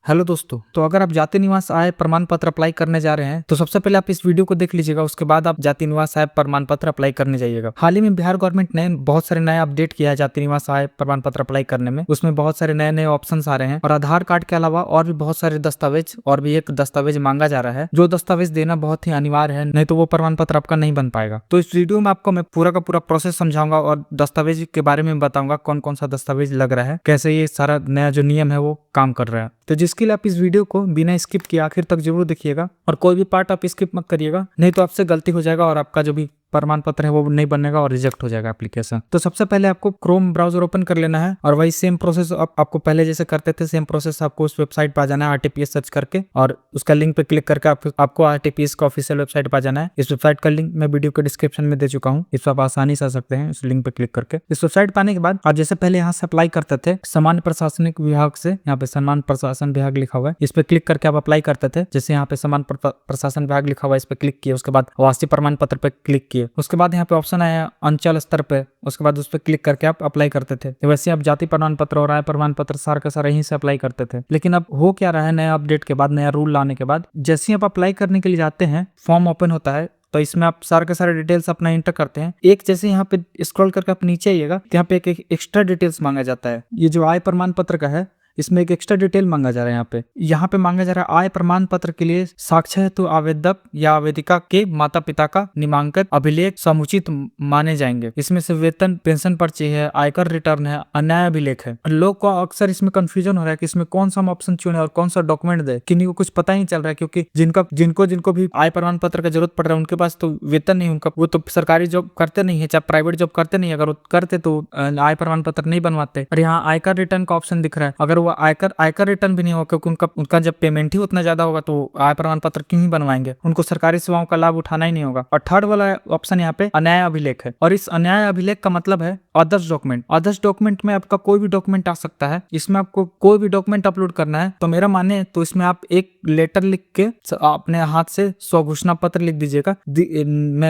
Hello दोस्तों, तो अगर आप जाति निवास आय प्रमाण पत्र अप्लाई करने जा रहे हैं तो सबसे पहले आप इस वीडियो को देख लीजिएगा। उसके बाद आप जाति निवास आय प्रमाण पत्र अप्लाई करने जाइएगा। हाल ही में बिहार गवर्नमेंट ने बहुत सारे नए अपडेट किया है जाति निवास आय प्रमाण पत्र अप्लाई करने में। उसमें बहुत सारे नए नए ऑप्शन आ रहे हैं और आधार कार्ड के अलावा और भी बहुत सारे दस्तावेज और भी एक दस्तावेज मांगा जा रहा है, जो दस्तावेज देना बहुत ही अनिवार्य है, नहीं तो वो प्रमाण पत्र आपका नहीं बन पाएगा। तो इस वीडियो में आपको मैं पूरा का पूरा प्रोसेस समझाऊंगा और दस्तावेज के बारे में बताऊंगा कौन कौन सा दस्तावेज लग रहा है, कैसे ये सारा नया जो नियम है वो काम कर रहा है। तो जिसके लिए आप इस वीडियो को बिना स्किप किए आखिर तक जरूर देखिएगा और कोई भी पार्ट आप स्किप मत करिएगा, नहीं तो आपसे गलती हो जाएगा और आपका जो भी प्रमाण पत्र है वो नहीं बनेगा और रिजेक्ट हो जाएगा एप्लीकेशन। तो सबसे पहले आपको क्रोम ब्राउजर ओपन कर लेना है और वही सेम प्रोसेस आपको पहले जैसे करते थे सेम प्रोसेस आपको उस वेबसाइट पर आ जाना है आरटीपीएस सर्च करके और उसका लिंक पे क्लिक करके आपको आरटीपीएस का ऑफिशियल वेबसाइट पर आ जाना है। इस वेबसाइट का लिंक मैं वीडियो के डिस्क्रिप्शन में दे चुका हूँ, इस पर आप आसानी से आ सकते हैं इस लिंक पे क्लिक करके। इस वेबसाइट पर आने के बाद आप जैसे पहले यहाँ से अप्लाई करते थे सामान्य प्रशासनिक विभाग से, यहाँ पे सामान्य प्रशासन विभाग लिखा हुआ है, इस पे क्लिक करके आप अप्लाई करते थे। जैसे यहाँ पे सामान्य प्रशासन विभाग लिखा हुआ है, इस पे क्लिक किए, उसके बाद आवासीय प्रमाण पत्र पे क्लिक किए, उसके बाद यहाँ पे ऑप्शन आया अंचल स्तर पे, उसके बाद उस पर क्लिक करके आप अप्लाई करते थे। तो वैसे आप जाति प्रमाण पत्र और आय प्रमाण पत्र सारा का सारा यहीं से अप्लाई करते थे। लेकिन अब हो क्या रहा है, नया अपडेट के बाद, नया रूल लाने के बाद, जैसे ही आप अप्लाई करने के लिए जाते हैं फॉर्म ओपन होता है तो इसमें आप सारे के सारे डिटेल्स अपना इंटर करते हैं। एक जैसे यहाँ पे स्क्रॉल करके आप नीचे आइएगा, यहाँ पे एक एक्स्ट्रा डिटेल्स मांगा जाता है। ये जो आय प्रमाण पत्र का है इसमें एक एक्स्ट्रा डिटेल मांगा जा रहा है। यहाँ पे मांगा जा रहा है आय प्रमाण पत्र के लिए साक्ष्य हेतु आवेदक या आवेदिका के माता पिता का नामांकित अभिलेख समुचित माने जाएंगे। इसमें से वेतन पेंशन पर्ची है, आयकर रिटर्न है, अन्याय अभिलेख है। लोग को अक्सर इसमें कंफ्यूजन हो रहा है कि इसमें कौन सा हम ऑप्शन चुने और कौन सा डॉक्यूमेंट दे, किन्हीं को कुछ पता ही नहीं चल रहा है, क्योंकि जिनको भी आय प्रमाण पत्र का जरूरत पड़ रहा है उनके पास तो वेतन नहीं, उनका वो तो सरकारी जॉब करते नहीं है, चाहे प्राइवेट जॉब करते नहीं, अगर वो करते तो आय प्रमाण पत्र नहीं बनवाते। और यहाँ आयकर रिटर्न का ऑप्शन दिख रहा है, अगर आयकर रिटर्न भी नहीं होगा क्योंकि उनका जब पेमेंट ही उतना ज्यादा होगा तो आय प्रमाण पत्र क्यों ही बनवाएंगे, उनको सरकारी सेवाओं का लाभ उठाना ही नहीं होगा। और थर्ड वाला ऑप्शन यहाँ पे अन्याय अभिलेख है, और इस अन्याय अभिलेख का मतलब है अदर्स डॉक्यूमेंट। अदर्स डॉक्यूमेंट में आपका कोई भी डॉक्यूमेंट आ सकता है, इसमें आपको कोई भी डॉक्यूमेंट अपलोड करना है। तो मेरा माने तो इसमें आप एक लेटर लिख के अपने हाथ से स्वघोषणा पत्र लिख दीजिएगा,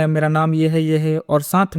मेरा नाम ये है और साथ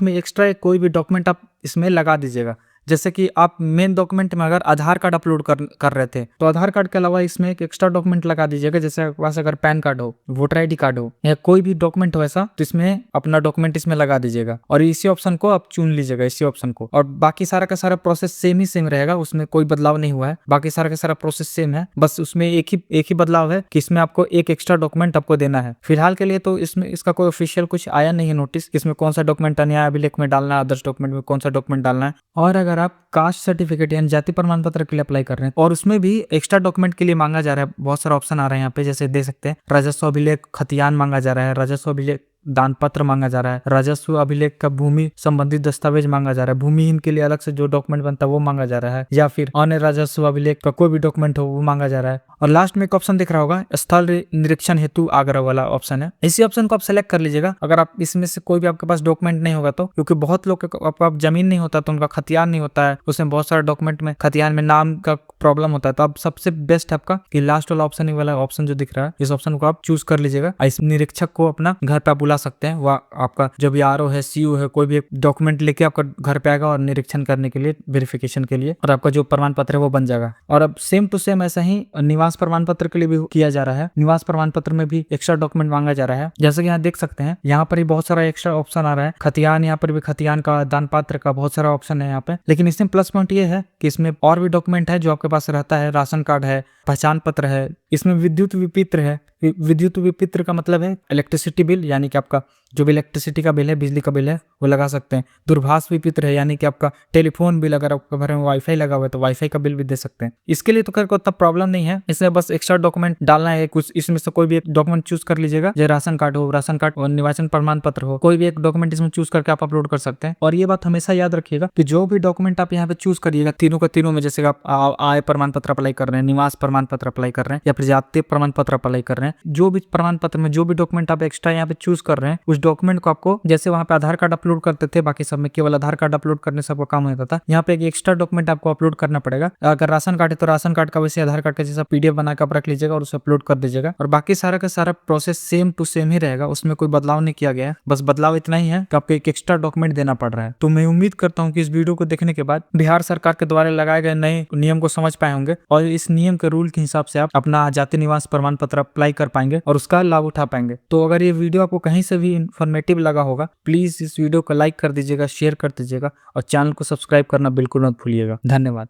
में एक्स्ट्रा कोई भी डॉक्यूमेंट आप इसमें लगा दीजिएगा। जैसे कि आप मेन डॉक्यूमेंट में अगर आधार कार्ड अपलोड कर रहे थे तो आधार कार्ड के अलावा इसमें एक एक्स्ट्रा डॉक्यूमेंट लगा दीजिएगा। जैसे आपके पास अगर पैन कार्ड हो, वोटर आईडी कार्ड हो या कोई भी डॉक्यूमेंट हो ऐसा, तो इसमें अपना डॉक्यूमेंट इसमें लगा दीजिएगा और इसी ऑप्शन को आप चुन लीजिएगा, इसी ऑप्शन को। और बाकी सारा का सारा प्रोसेस सेम रहेगा, उसमें कोई बदलाव नहीं हुआ है, बाकी सारा का सारा प्रोसेस सेम है। बस उसमें एक ही बदलाव है कि इसमें आपको एक एक्स्ट्रा डॉक्यूमेंट आपको देना है। फिलहाल के लिए तो इसमें इसका कोई ऑफिशियल कुछ आया नहीं है नोटिस, इसमें कौन सा डॉक्यूमेंट अन्याय अभिलेख में डालना है, अदर्स डॉक्यूमेंट में कौन सा डॉक्यूमेंट डालना है। और अगर आप कास्ट सर्टिफिकेट यानी जाति प्रमाण पत्र के लिए अप्लाई कर रहे हैं और उसमें भी एक्स्ट्रा डॉक्यूमेंट के लिए मांगा जा रहा है, बहुत सारा ऑप्शन आ रहा है यहाँ पे, जैसे देख सकते हैं राजस्व अभिलेख खतियान मांगा जा रहा है, राजस्व अभिलेख दान पत्र मांगा जा रहा है, राजस्व अभिलेख का भूमि संबंधित दस्तावेज मांगा जा रहा है, भूमिहीन के लिए अलग से जो डॉक्यूमेंट बनता है वो मांगा जा रहा है, या फिर अन्य राजस्व अभिलेख का कोई भी डॉक्यूमेंट हो वो मांगा जा रहा है। और लास्ट में एक ऑप्शन दिख रहा होगा स्थल निरीक्षण हेतु आग्रह वाला ऑप्शन है, इसी ऑप्शन को आप सेलेक्ट कर लीजिएगा। अगर आप इसमें से कोई भी आपके पास डॉक्यूमेंट नहीं होगा तो, क्योंकि बहुत लोग आप जमीन नहीं होता तो उनका खतियान नहीं होता है, उसमें बहुत सारे डॉक्यूमेंट में खतियान में नाम का प्रॉब्लम होता है, तो आप सबसे बेस्ट आपका कि लास्ट वाला ऑप्शन, वाला ऑप्शन जो दिख रहा है इस ऑप्शन को आप चूज कर लीजिएगा। इस निरीक्षक को अपना घर पे बुला सकते हैं, वह आपका जो भी आरओ है, सीयू है, कोई भी डॉक्यूमेंट लेके आपका घर पे आएगा और निरीक्षण करने के लिए, वेरिफिकेशन के लिए, और आपका जो प्रमाण पत्र है वो बन जाएगा। और अब सेम टू सेम ऐसा ही निवास प्रमाण पत्र के लिए भी किया जा रहा है। निवास प्रमाण पत्र में भी एक्स्ट्रा डॉक्यूमेंट मांगा जा रहा है, जैसे कि यहाँ देख सकते हैं, यहाँ पर ही बहुत सारा एक्स्ट्रा ऑप्शन आ रहा है। खतियान, यहाँ पर भी खतियान का, दान पत्र का, बहुत सारा ऑप्शन है यहाँ पे। लेकिन इसमें प्लस पॉइंट ये है कि इसमें और भी डॉक्यूमेंट है जो आपके पास रहता है, राशन कार्ड है, पहचान पत्र है, इसमें विद्युत विपत्र है। विद्युत विपत्र का मतलब है इलेक्ट्रिसिटी बिल, यानी कि आपका जो भी इलेक्ट्रिसिटी का बिल है, बिजली का बिल है, वो लगा सकते हैं। दूरभाष विपत्र है, यानी कि आपका टेलीफोन बिल, अगर आपके घर में वाईफाई लगा हुआ है तो वाईफाई का बिल भी दे सकते हैं। इसके लिए तो खैर कोई उतना प्रॉब्लम नहीं है, इसमें बस एक्स्ट्रा डॉक्यूमेंट डालना है कुछ, इसमें से कोई भी एक डॉक्यूमेंट चूज कर लीजिएगा, जैसे राशन कार्ड हो, राशन कार्ड और निवासन प्रमाण पत्र हो, कोई भी एक डॉक्यूमेंट इसमें चूज करके आप अपलोड कर सकते हैं। और ये बात हमेशा याद रखिएगा कि जो भी डॉक्यूमेंट आप यहाँ पे चूज करिएगा, तीनों का तीनों में, जैसे आप आय प्रमाण पत्र अप्लाई कर रहे हैं, निवास प्रमाण पत्र अप्लाई कर रहे हैं या फिर जातीय प्रमाण पत्र अप्लाई कर रहे हैं, हैं, जो भी प्रमाण पत्र में जो भी डॉक्यूमेंट आप एक्स्ट्रा यहाँ पे चूज कर रहे हैं, उस डॉक्यूमेंट को आपको, जैसे वहाँ पे आधार कार्ड अपलोड करते थे, बाकी सब में केवल आधार कार्ड अपलोड करने से आपका काम होता था, यहाँ पे एक एक्स्ट्रा डॉक्यूमेंट आपको अपलोड करना पड़ेगा। अगर राशन कार्ड है तो राशन कार्ड का वैसे आधार कार्ड का जैसा पीडीएफ बनाकर आप रख लीजिएगा और उसे अपलोड कर दीजिएगा, और बाकी सारा का सारा प्रोसेस सेम टू सेम ही रहेगा, उसमें कोई बदलाव नहीं किया गया है। बस बदलाव इतना ही है कि आपको एक एक्स्ट्रा डॉक्यूमेंट देना पड़ रहा है। तो मैं उम्मीद करता हूँ कि इस वीडियो को देखने के बाद बिहार सरकार के द्वारा लगाए गए नए नियम को समझ पाए होंगे और इस नियम के रूल के हिसाब से आप अपना जाति निवास प्रमाण पत्र अप्लाई कर पाएंगे और उसका लाभ उठा पाएंगे। तो अगर ये वीडियो आपको कहीं से भी इन्फॉर्मेटिव लगा होगा, प्लीज इस वीडियो को लाइक कर दीजिएगा, शेयर कर दीजिएगा और चैनल को सब्सक्राइब करना बिल्कुल मत भूलिएगा। धन्यवाद।